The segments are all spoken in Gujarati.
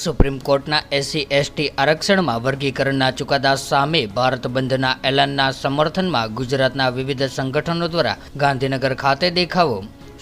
સુપ્રીમ કોર્ટના SC/ST આરક્ષણમાં વર્ગીકરણના ચુકાદા સામે ભારત બંધના એલાનના સમર્થનમાં ગુજરાતના વિવિધ સંગઠનો દ્વારા ગાંધીનગર ખાતે દેખાવો।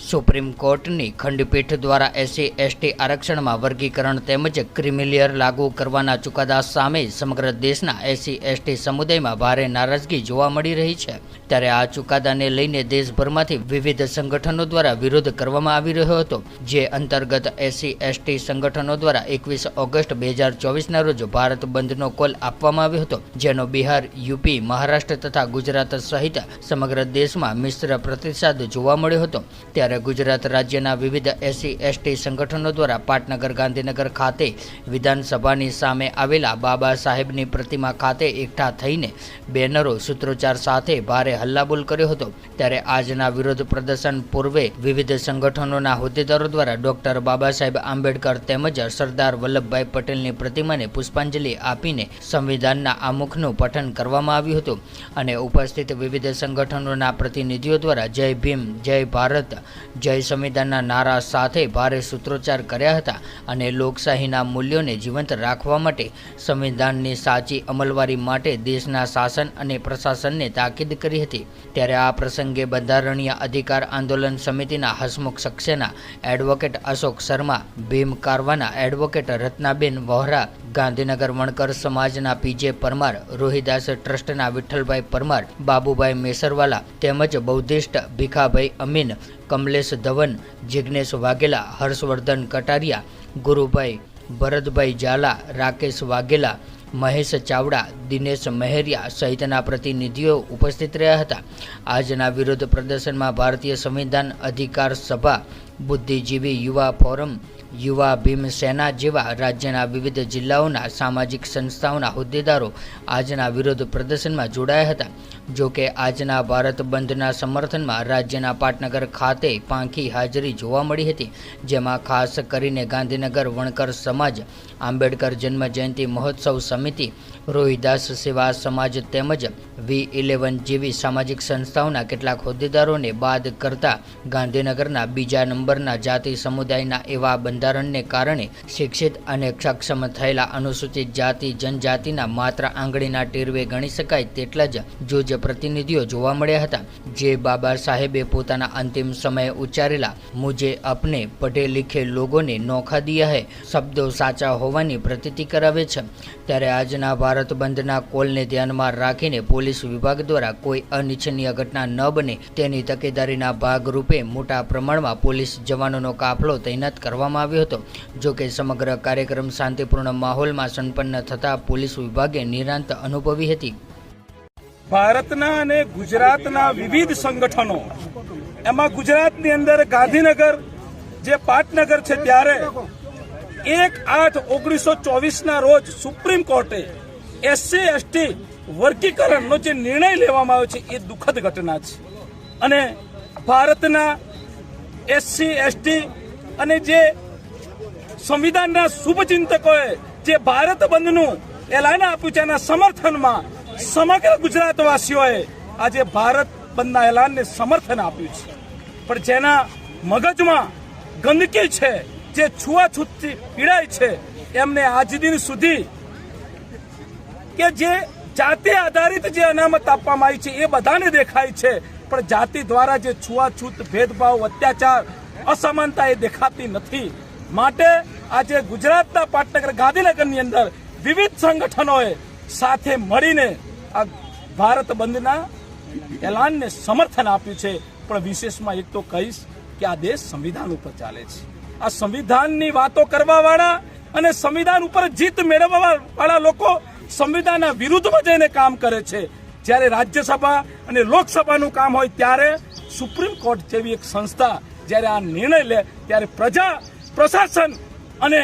સુપ્રીમ કોર્ટની ખંડપીઠ દ્વારા SC/ST આરક્ષણમાં વર્ગીકરણ તેમજ ક્રિમિલેયર લાગુ કરવાના ચુકાદા સામે સમગ્ર દેશના SC/ST સમુદાયમાં ભારે નારાજગી જોવા મળી રહી છે। ત્યારે આ ચુકાદાને લઈને દેશભરમાંથી વિવિધ સંગઠનો દ્વારા વિરોધ કરવામાં આવી રહ્યો હતો, જે અંતર્ગત SC/ST સંગઠનો દ્વારા 21 ઓગસ્ટ 2024ના રોજ ભારત બંધનો કોલ આપવામાં આવ્યો હતો, જેનો બિહાર, યુપી, મહારાષ્ટ્ર તથા ગુજરાત સહિત સમગ્ર દેશમાં મિશ્ર પ્રતિસાદ જોવા મળ્યો હતો। ત્યારે ગુજરાત રાજ્યના વિવિધ SC/ST સંગઠનો દ્વારા પાટનગર, ગાંધીનગર ખાતે વિધાનસભાની સામે આવેલા બાબા સાહેબની પ્રતિમા ખાતે એકઠા થઈને બેનરો, સૂત્રોચ્ચાર સાથે ભારે હલ્લાબોલ કર્યો હતો। ત્યારે આજના વિરોધ પ્રદર્શન પૂર્વે વિવિધ સંગઠનોના હોદ્દેદારો દ્વારા ડોક્ટર બાબા સાહેબ આંબેડકર તેમજ સરદાર વલ્લભભાઈ પટેલની પ્રતિમાને પુષ્પાંજલિ આપીને સંવિધાનના આમુખનું પઠન કરવામાં આવ્યું હતું અને ઉપસ્થિત વિવિધ સંગઠનોના પ્રતિનિધિઓ દ્વારા જય ભીમ, જય ભારત, જય સંવિધાનના નારા સાથે ભારે સૂત્રોચ્ચાર કર્યા હતા અને લોકશાહીના મૂલ્યોને જીવંત રાખવા માટે સંવિધાનની સાચી અમલવારી માટે દેશના શાસન અને પ્રશાસનને તાકીદ કરી હતી। ત્યારે આ પ્રસંગે બંધારણીય અધિકાર આંદોલન સમિતિના હસમુખ સક્સેના એડવોકેટ અશોક શર્મા, ભીમ કારવાના એડવોકેટ રત્નાબેન વોહરા, ગાંધીનગર વણકર સમાજના PJ પરમાર, રોહિદાસ ટ્રસ્ટના વિઠ્ઠલભાઈ પરમાર, બાબુભાઈ મેસરવાલા તેમજ બૌદ્ધિસ્ટ ભીખાભાઈ અમીન, કમલેશ ધવન, જિગ્નેશ વાઘેલા, હર્ષવર્ધન કટારિયા, ગુરુભાઈ ભરતભાઈ ઝાલા, રાકેશ વાઘેલા, મહેશ ચાવડા, દિનેશ મહેરિયા સહિતના પ્રતિનિધિઓ ઉપસ્થિત રહ્યા હતા। આજના વિરોધ પ્રદર્શનમાં ભારતીય સંવિધાન અધિકાર સભા, બુદ્ધિજીવી યુવા ફોરમ, યુવા ભીમ સેના જેવા રાજ્યના વિવિધ જિલ્લાઓના સામાજિક સંસ્થાઓના હોદ્દેદારો આજના વિરોધ પ્રદર્શનમાં જોડાયા હતા। જો કે આજના ભારત બંધના સમર્થનમાં રાજ્યના પાટનગર ખાતે પાંખી હાજરી જોવા મળી હતી, જેમાં ખાસ કરીને ગાંધીનગર વણકર સમાજ, આંબેડકર જન્મ જયંતિ મહોત્સવ સમિતિ, રોહિદાસ સેવા સમાજ તેમજ V11 જેવી સામાજિક સંસ્થાઓના કેટલાક હોદ્દેદારોને બાદ કરતા ગાંધીનગરના બીજા નંબરના જાતિ સમુદાયના એવા બંધારણને કારણે શિક્ષિત અને સક્ષમ થયેલા અનુસૂચિત જાતિ જનજાતિના માત્ર આંગળીના ટેરવે ગણી શકાય તેટલા જ જૂજ પ્રતિનિધિઓ જોવા મળ્યા હતા, જે બાબા સાહેબે પોતાના અંતિમ સમયે ઉચ્ચારેલા મુझे अपने पढ़े लिखे लोगों ने नौखा दिया है શબ્દો સાચા હોવાની પ્રતીતિ કરાવે છે। ત્યારે આજના ભારત બંધના કોલને ધ્યાનમાં રાખીને પોલીસ વિભાગ દ્વારા કોઈ અનિચ્છનીય ઘટના ન બને તેની તકેદારીના ભાગરૂપે મોટા પ્રમાણમાં પોલીસ જવાનોનો કાફલો તૈનાત કરવામાં આવ્યો હતો। જો કે સમગ્ર કાર્યક્રમ શાંતિપૂર્ણ માહોલમાં સંપન્ન થતા પોલીસ વિભાગે નિરાંત અનુભવી હતી। ભારતના અને ગુજરાતના વિવિધ સંગઠનો, એમાં ગુજરાતની અંદર ગાંધીનગર જે પાટનગર છે, ત્યારે 1/8/1924ના રોજ સુપ્રીમ કોર્ટે SC/ST વર્ગીકરણનો જે નિર્ણય લેવામાં આવ્યો છે એ દુઃખદ ઘટના છે અને ભારતના SC/ST અને જે સંવિધાનના શુભચિંતકોએ જે ભારત બંધનું એલાન આપ્યું છે એના સમર્થનમાં સમગ્ર ગુજરાતવાસીઓએ આજે ભારત બંધના એલાનને સમર્થન આપ્યું છે, પણ જેના મગજમાં ગંદકી છે, જે છૂઆછૂતથી પીડાય છે, એમને આજ દિન સુધી કે જે જાતિ આધારિત જે અનામત આપવામાં આવી છે એ બધાને દેખાય છે, પણ જાતિ દ્વારા જે છૂઆછૂત, ભેદભાવ, અત્યાચાર, અસમાનતા એ દેખાતી નથી। માટે આજે ગુજરાતના પાટનગર ગાંધીનગરની અંદર વિવિધ સંગઠનોએ સાથે મળીને આ ભારત બંધના એલાનને સમર્થન આપ્યું છે। પણ વિશેષમાં એક તો કહીશ કે આ દેશ સંવિધાન ઉપર ચાલે છે। આ સંવિધાનની વાતો કરવા વાળા અને સંવિધાન ઉપર જીત મેળવવા વાળા લોકો સંવિધાનના વિરુદ્ધમાં જઈને કામ કરે છે। જ્યારે રાજ્યસભા અને લોકસભાનું કામ હોય ત્યારે સુપ્રીમ કોર્ટ જેવી એક સંસ્થા જ્યારે આ નિર્ણય લે ત્યારે પ્રજા, પ્રશાસન અને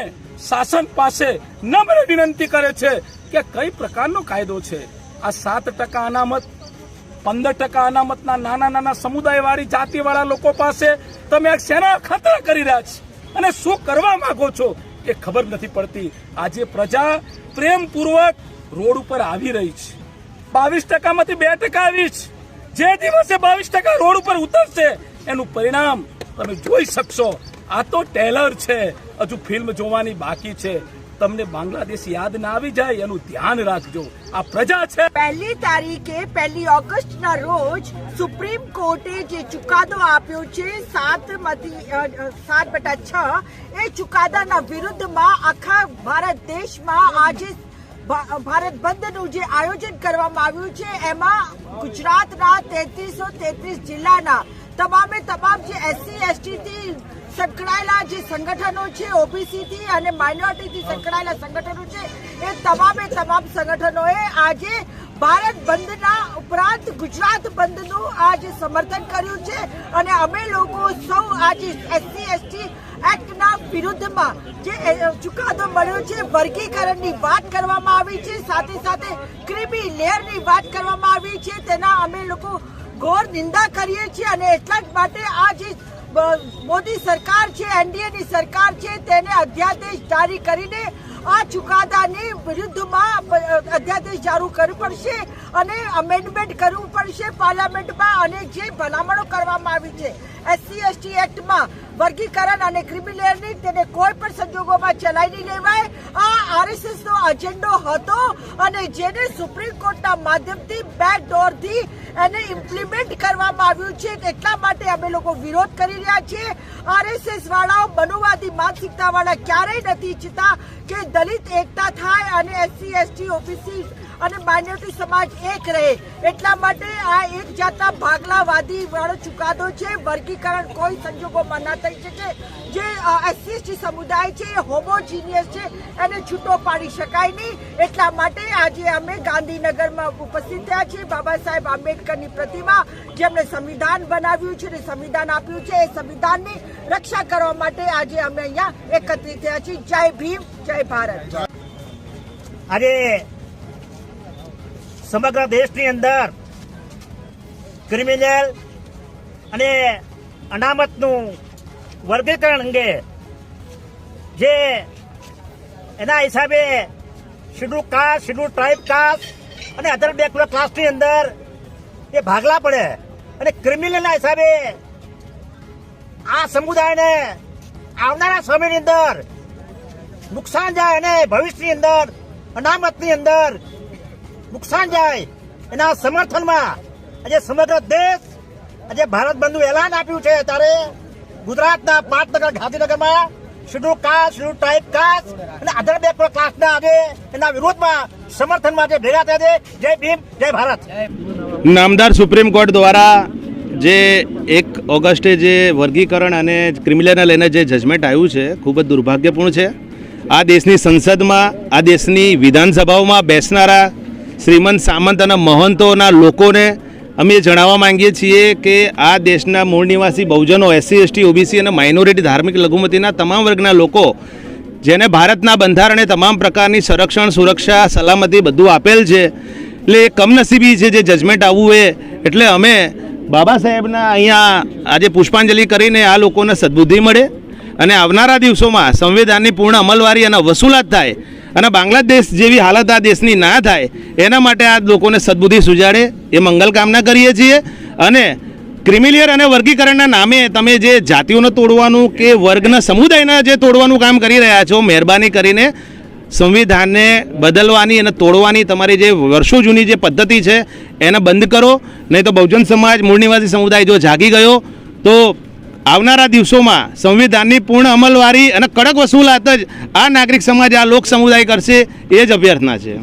શાસન પાસે નમ્ર વિનંતી કરે છે કે કઈ પ્રકારનો કાયદો છે। આ 7% અનામત, 15% અનામતના નાના નાના સમુદાયવાળી જાતિવાળા લોકો પાસે તમે આ શેના ખતરા કરી રહ્યા છો અને શું કરવા માંગો છો એ ખબર નથી પડતી। આજે પ્રજા પ્રેમપૂર્વક રોડ ઉપર આવી રહી છે। 22%માંથી 2% આવી છે। જે દિવસે 22% રોડ ઉપર ઉતરશે એનું પરિણામ તમે જોઈ શકશો। આ તો ટેલર છે, હજુ ફિલ્મ જોવાની બાકી છે। તમને બાંગ્લાદેશ યાદ ના આવી જાય એનું ધ્યાન રાખજો. આ પ્રજા છે. 1 તારીખે 1 ઓગસ્ટના રોજ સુપ્રીમ કોર્ટે જે ચુકાદો આપ્યો છે 7/6 એ ચુકાદાના વિરુદ્ધમાં આખા ભારત દેશમાં આજે ભારત બંધનું જે આયોજન કરવામાં આવ્યું છે એમાં ગુજરાતના 3333 જિલ્લાના તમામે તમામ જે SC/ST થી સંકળાયેલા જે સંગઠનો છે, ઓબીસી થી અને માઇનોરિટીથી સંકળાયેલા સંગઠનો છે, એ તમામે તમામ સંગઠનોએ આજે ભારત બંધના ઉપરાંત ગુજરાત બંધનું આજે સમર્થન કર્યું છે અને અમે લોકો સૌ આજે SC/ST એક્ટના વિરુદ્ધમાં જે ચુકાદો મળ્યો છે, વર્ગીકરણની વાત કરવામાં આવી છે, સાથે સાથે ક્રિમી લેયરની વાત કરવામાં આવી છે, તેના અમે લોકો ઘોર નિંદા કરીએ છીએ અને એટલા જ માટે આ જે મોદી સરકાર છે, એનડીએની સરકાર છે, તેને અધ્યાદેશ જારી કરીને આ ચુકાદાની વિરુદ્ધમાં અધ્યાદેશ જારી કરવું પડશે અને અમેન્ડમેન્ટ કરવું પડશે પાર્લામેન્ટમાં. અને જે ભલામણો કરવામાં આવી છે SC/ST એક્ટમાં વર્ગીકરણ અને ક્રિમિનલની, તેને કોઈ પણ સંજોગોમાં ચલાવી નહીં લેવાય. આ RSSનો એજન્ડો હતો અને જેને સુપ્રીમ કોર્ટના માધ્યમથી બેકડોરથી એને ઇમ્પ્લિમેન્ટ કરવામાં આવ્યું છે. એટલા માટે અમે લોકો વિરોધ કરી રહ્યા છીએ. RSS વાળાઓ મનુવાદી માનસિકતાવાળા ક્યારેય નથી ઈચ્છતા કે દલિત એકતા થાય અને SC/ST ઓબીસી અને માઇનોરિટી સમાજ એક રહે. એટલા માટે આ એક જાતના ભાગલાવાદી વાળો ચુકાદો છે. વર્ગીકરણ કોઈ સંજોગોમાં ના થઈ શકે. જે SC/ST સમુદાય છે એ હોમોજીનિયસ છે, એને છૂટો પાડી શકાય નહીં. એટલા માટે આજે અમે ગાંધીનગરમાં ઉપસ્થિત થયા છીએ. બાબા સાહેબ આંબેડકરની પ્રતિમા, જેમણે સંવિધાન બનાવ્યું છે અને સંવિધાન આપ્યું છે, એ સંવિધાનની રક્ષા કરવા માટે આજે અમે અહીંયા એકત્રિત થયા છીએ. જય ભીમ, જય ભારત. આજે સમગ્ર દેશની અંદર ક્રિમિનલ અને અનામતનું વર્ગીકરણ અંગે જે એના હિસાબે schedule caste, schedule tribe caste અને અધર બેકવર્ડ ક્લાસની અંદર એ ભાગલા પડે અને ક્રિમિનલના હિસાબે આ સમુદાયને આવનારા સમયની અંદર નુકસાન જાય અને ભવિષ્યની અંદર અનામતની અંદર નુકસાન જાય એના સમર્થનમાં આજે સમગ્ર દેશ આજે ભારત બંધનું એલાન આપ્યું છે. ત્યારે ગુજરાતના પાટનગર, ગાંધીનગરમાં schedule caste, schedule tribe caste અને અધર બેકવર્ડ ક્લાસના આજે એના વિરોધમાં સમર્થનમાં જે ભેગા થયા છે. જય ભીમ, જય ભારત. નામદાર સુપ્રીમ કોર્ટ દ્વારા જે 1 ઓગસ્ટે જે વર્ગીકરણ અને ક્રિમિનલને લઈને જે જજમેન્ટ આવ્યું છે ખૂબ જ દુર્ભાગ્યપૂર્ણ છે. આ દેશની સંસદમાં, આ દેશની વિધાનસભાઓમાં બેસનારા શ્રીમંત, સામંત અને મહંતોના લોકોને અમે જણાવવા માંગીએ છીએ કે આ દેશના મૂળ નિવાસી બહુજનો, SC/ST, ઓબીસી અને માઇનોરિટી ધાર્મિક લઘુમતીના તમામ વર્ગના લોકો જેને ભારતના બંધારણે તમામ પ્રકારની સંરક્ષણ, સુરક્ષા, સલામતી બધું આપેલ છે, એટલે એ કમનસીબી છે જે જજમેન્ટ આવવું એ. એટલે અમે બાબા સાહેબના અહીંયા આજે પુષ્પાંજલિ કરીને આ લોકોને સદબુદ્ધિ મળે અને આવનારા દિવસોમાં સંવિધાનની પૂર્ણ અમલવારી અને વસૂલાત થાય અને બાંગ્લાદેશ જેવી હાલત આ દેશની ના થાય એના માટે આ લોકોને સદબુદ્ધિ સુજાડે એ મંગલ કામના કરીએ છીએ. અને ક્રિમિલિયર અને વર્ગીકરણના નામે તમે જે જાતિઓને તોડવાનું કે વર્ગના સમુદાયના જે તોડવાનું કામ કરી રહ્યા છો, મહેરબાની કરીને સંવિધાનને બદલવાની અને તોડવાની તમારી જે વર્ષો જૂની જે પદ્ધતિ છે એને બંધ કરો. નહીં તો બહુજન સમાજ, મૂળ નિવાસી સમુદાય જો જાગી ગયો તો આવનારા દિવસોમાં સંવિધાનની પૂર્ણ અમલવારી અને કડક વસૂલાત જ આ નાગરિક સમાજ, આ લોક સમુદાય કરશે, એ જ અભ્યર્થના છે.